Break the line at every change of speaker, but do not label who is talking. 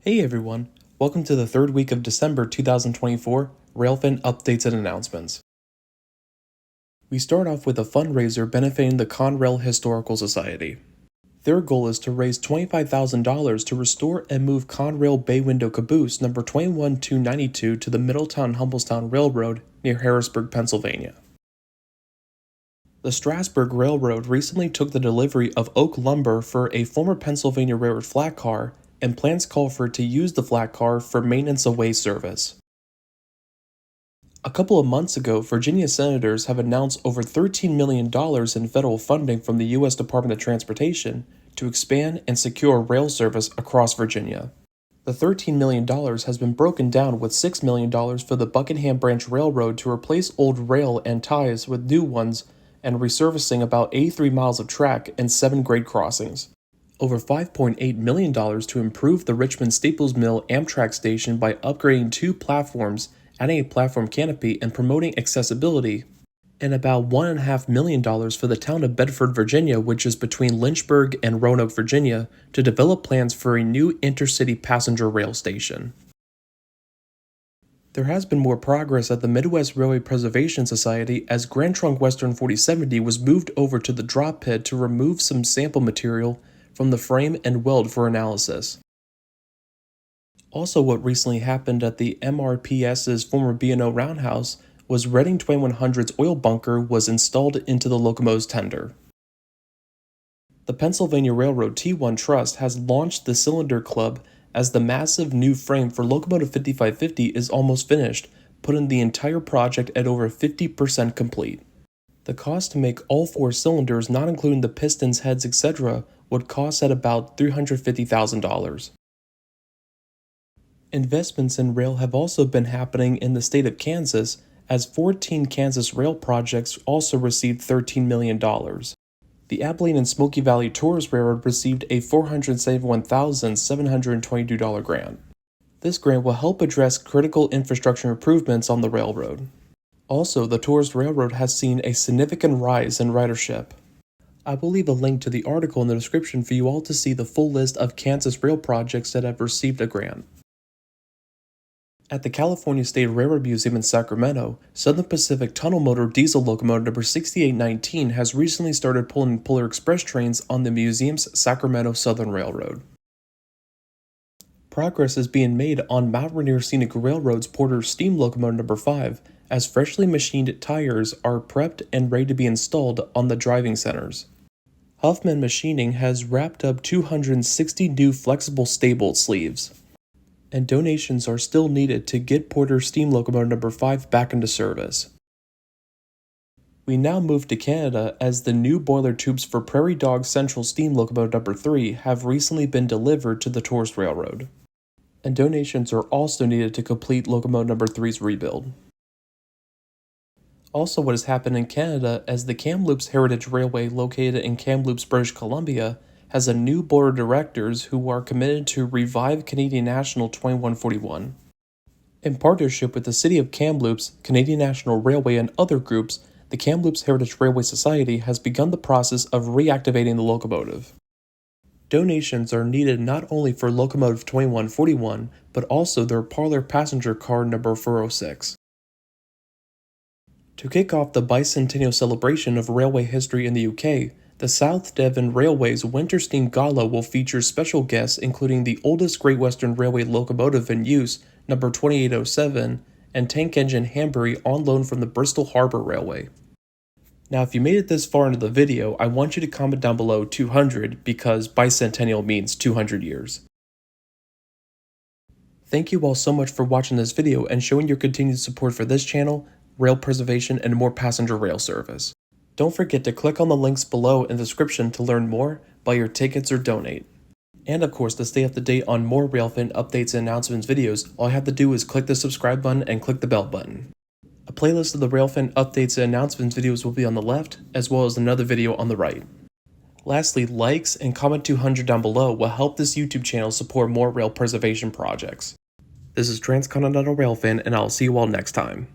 Hey everyone, welcome to the third week of December 2024 Railfan updates and announcements. We start off with a fundraiser benefiting the Conrail Historical Society. Their goal is to raise $25,000 to restore and move Conrail Bay Window Caboose number 21292 to the Middletown-Humbolstown Railroad near Harrisburg, Pennsylvania. The Strasburg Railroad recently took the delivery of oak lumber for a former Pennsylvania Railroad flat car, and plans call for it to use the flat car for maintenance away service. A couple of months ago, Virginia senators have announced over $13 million in federal funding from the U.S. Department of Transportation to expand and secure rail service across Virginia. The $13 million has been broken down with $6 million for the Buckingham Branch Railroad to replace old rail and ties with new ones and resurfacing about 83 miles of track and 7 grade crossings. Over $5.8 million to improve the Richmond Staples Mill Amtrak station by upgrading 2 platforms, adding a platform canopy, and promoting accessibility, and about $1.5 million for the town of Bedford, Virginia, which is between Lynchburg and Roanoke, Virginia, to develop plans for a new intercity passenger rail station. There has been more progress at the Midwest Railway Preservation Society as Grand Trunk Western 4070 was moved over to the drop pit to remove some sample material from the frame and weld for analysis. Also, what recently happened at the MRPS's former B&O roundhouse was Reading 2100's oil bunker was installed into the locomotive's tender. The Pennsylvania Railroad T1 Trust has launched the Cylinder Club as the massive new frame for Locomotive 5550 is almost finished, putting the entire project at over 50% complete. The cost to make all 4 cylinders, not including the pistons, heads, etc., would cost at about $350,000. Investments in rail have also been happening in the state of Kansas, as 14 Kansas rail projects also received $13 million. The Abilene and Smoky Valley Tourist Railroad received a $471,722 grant. This grant will help address critical infrastructure improvements on the railroad. Also, the Tourist Railroad has seen a significant rise in ridership. I will leave a link to the article in the description for you all to see the full list of Kansas rail projects that have received a grant. At the California State Railroad Museum in Sacramento, Southern Pacific Tunnel Motor Diesel Locomotive number 6819 has recently started pulling Polar Express trains on the museum's Sacramento Southern Railroad. Progress is being made on Mount Rainier Scenic Railroad's Porter Steam Locomotive number 5, as freshly machined tires are prepped and ready to be installed on the driving centers. Huffman Machining has wrapped up 260 new flexible stay-bolt sleeves, and donations are still needed to get Porter Steam Locomotive number 5 back into service. We now move to Canada as the new boiler tubes for Prairie Dog Central Steam Locomotive number 3 have recently been delivered to the Tourist Railroad, and donations are also needed to complete Locomotive number 3's rebuild. Also, what has happened in Canada as the Kamloops Heritage Railway, located in Kamloops, British Columbia, has a new board of directors who are committed to revive Canadian National 2141. In partnership with the City of Kamloops, Canadian National Railway, and other groups, the Kamloops Heritage Railway Society has begun the process of reactivating the locomotive. Donations are needed not only for Locomotive 2141, but also their parlor passenger car number 406. To kick off the bicentennial celebration of railway history in the UK, the South Devon Railway's Winter Steam Gala will feature special guests including the oldest Great Western Railway locomotive in use, number 2807, and tank engine Hanbury on loan from the Bristol Harbour Railway. Now, if you made it this far into the video, I want you to comment down below 200 because bicentennial means 200 years. Thank you all so much for watching this video and showing your continued support for this channel, rail preservation, and more passenger rail service. Don't forget to click on the links below in the description to learn more, buy your tickets, or donate. And of course, to stay up to date on more Railfan updates and announcements videos, all you have to do is click the subscribe button and click the bell button. A playlist of the Railfan updates and announcements videos will be on the left, as well as another video on the right. Lastly, likes and comment 200 down below will help this YouTube channel support more rail preservation projects. This is Transcontinental Railfan, and I'll see you all next time.